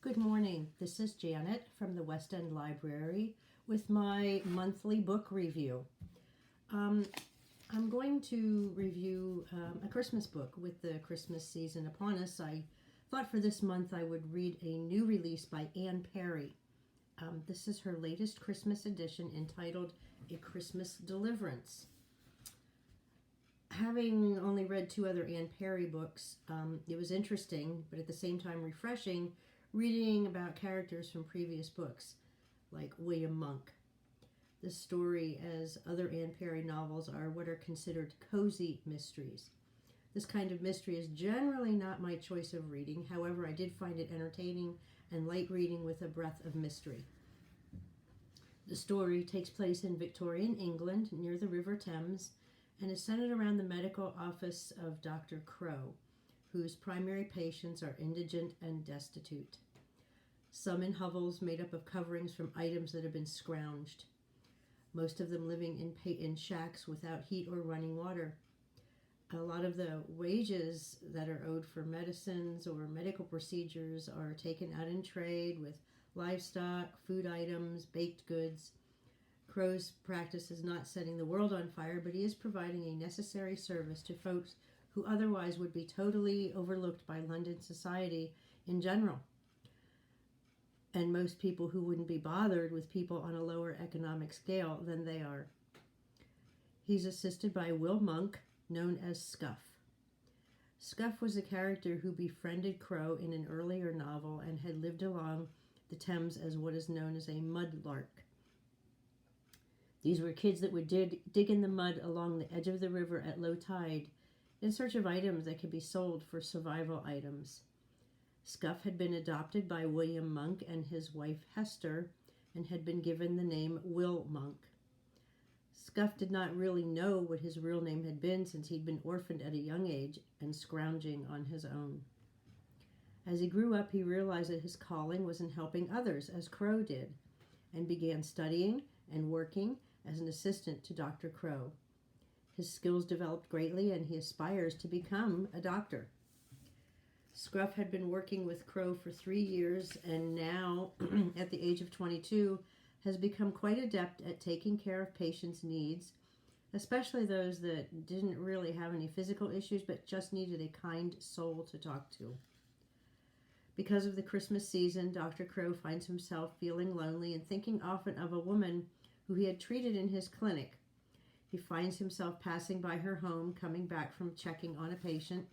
Good morning. This is Janet from the West End Library with my monthly book review. I'm going to review a Christmas book with the Christmas season upon us. I thought for this month I would read a new release by Anne Perry. This is her latest Christmas edition entitled A Christmas Deliverance. Having only read two other Anne Perry books, it was interesting, but at the same time refreshing, reading about characters from previous books, like William Monk. This story, as other Anne Perry novels, are what are considered cozy mysteries. This kind of mystery is generally not my choice of reading. However, I did find it entertaining and light reading with a breath of mystery. The story takes place in Victorian England near the River Thames and is centered around the medical office of Dr. Crow, whose primary patients are indigent and destitute. Some in hovels made up of coverings from items that have been scrounged, most of them living in shacks without heat or running water. A lot of the wages that are owed for medicines or medical procedures are taken out in trade with livestock, food items, baked goods. Crow's practice is not setting the world on fire, but he is providing a necessary service to folks who otherwise would be totally overlooked by London society in general, and most people who wouldn't be bothered with people on a lower economic scale than they are. He's assisted by Will Monk, known as Scuff. Scuff was a character who befriended Crow in an earlier novel and had lived along the Thames as what is known as a mudlark. These were kids that would dig in the mud along the edge of the river at low tide in search of items that could be sold for survival items. Scuff had been adopted by William Monk and his wife Hester and had been given the name Will Monk. Scuff did not really know what his real name had been since he'd been orphaned at a young age and scrounging on his own. As he grew up, he realized that his calling was in helping others, as Crow did, and began studying and working as an assistant to Dr. Crow. His skills developed greatly and he aspires to become a doctor. Scuff had been working with Crow for 3 years and now, at the age of 22, has become quite adept at taking care of patients' needs, especially those that didn't really have any physical issues but just needed a kind soul to talk to. Because of the Christmas season, Dr. Crow finds himself feeling lonely and thinking often of a woman who he had treated in his clinic. He finds himself passing by her home, coming back from checking on a patient.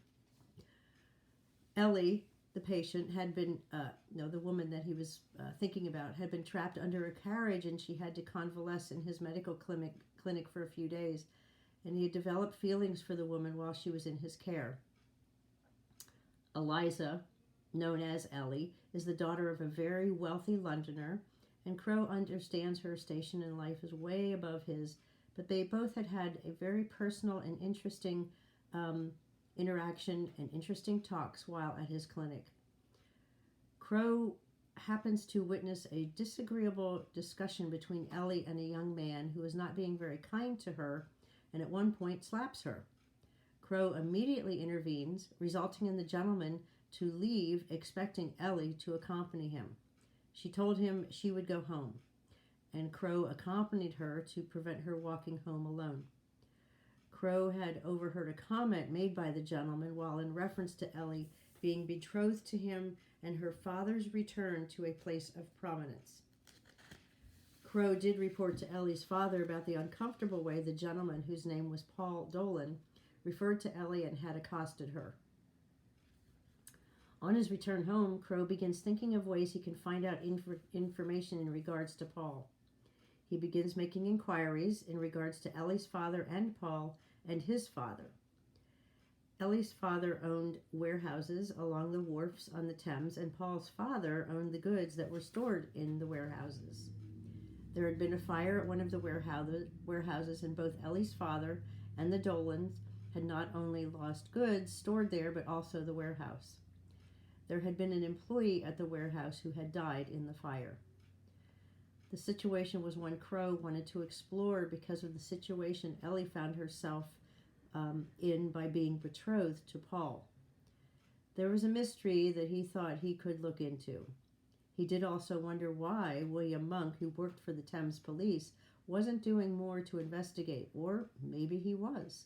Ellie, the patient, had been, the woman that he was thinking about, had been trapped under a carriage and she had to convalesce in his medical clinic for a few days. And he had developed feelings for the woman while she was in his care. Eliza, known as Ellie, is the daughter of a very wealthy Londoner, and Crow understands her station in life is way above his, but they both had a very personal and interesting interaction and interesting talks while at his clinic. Crow happens to witness a disagreeable discussion between Ellie and a young man who is not being very kind to her and at one point slaps her. Crow immediately intervenes, resulting in the gentleman to leave, expecting Ellie to accompany him. She told him she would go home, and Crow accompanied her to prevent her walking home alone. Crow had overheard a comment made by the gentleman while in reference to Ellie being betrothed to him and her father's return to a place of prominence. Crow did report to Ellie's father about the uncomfortable way the gentleman, whose name was Paul Dolan, referred to Ellie and had accosted her. On his return home, Crow begins thinking of ways he can find out information in regards to Paul. He begins making inquiries in regards to Ellie's father and Paul and his father. Ellie's father owned warehouses along the wharfs on the Thames, and Paul's father owned the goods that were stored in the warehouses. There had been a fire at one of the warehouses, and both Ellie's father and the Dolans had not only lost goods stored there, but also the warehouse. There had been an employee at the warehouse who had died in the fire. The situation was one Crow wanted to explore because of the situation Ellie found herself in by being betrothed to Paul. There was a mystery that he thought he could look into. He did also wonder why William Monk, who worked for the Thames police, wasn't doing more to investigate, or maybe he was.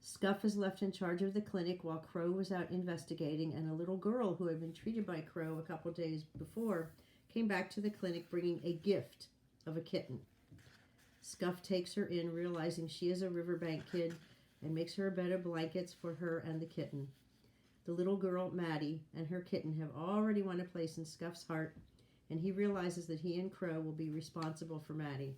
Scuff is left in charge of the clinic while Crow was out investigating, and a little girl who had been treated by Crow a couple days before came back to the clinic bringing a gift of a kitten. Scuff takes her in, realizing she is a Riverbank kid, and makes her a bed of blankets for her and the kitten. The little girl, Maddie, and her kitten have already won a place in Scuff's heart, and he realizes that he and Crow will be responsible for Maddie.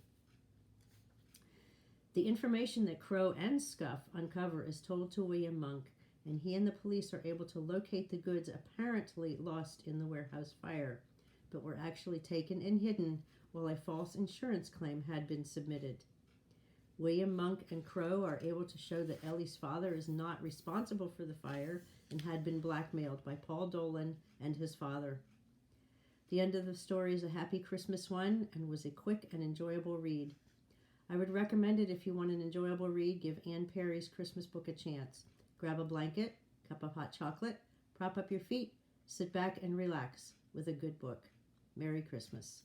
The information that Crow and Scuff uncover is told to William Monk, and he and the police are able to locate the goods apparently lost in the warehouse fire, but were actually taken and hidden while a false insurance claim had been submitted. William Monk and Crow are able to show that Ellie's father is not responsible for the fire and had been blackmailed by Paul Dolan and his father. The end of the story is a happy Christmas one and was a quick and enjoyable read. I would recommend it if you want an enjoyable read. Give Anne Perry's Christmas book a chance. Grab a blanket, cup of hot chocolate, prop up your feet, sit back and relax with a good book. Merry Christmas.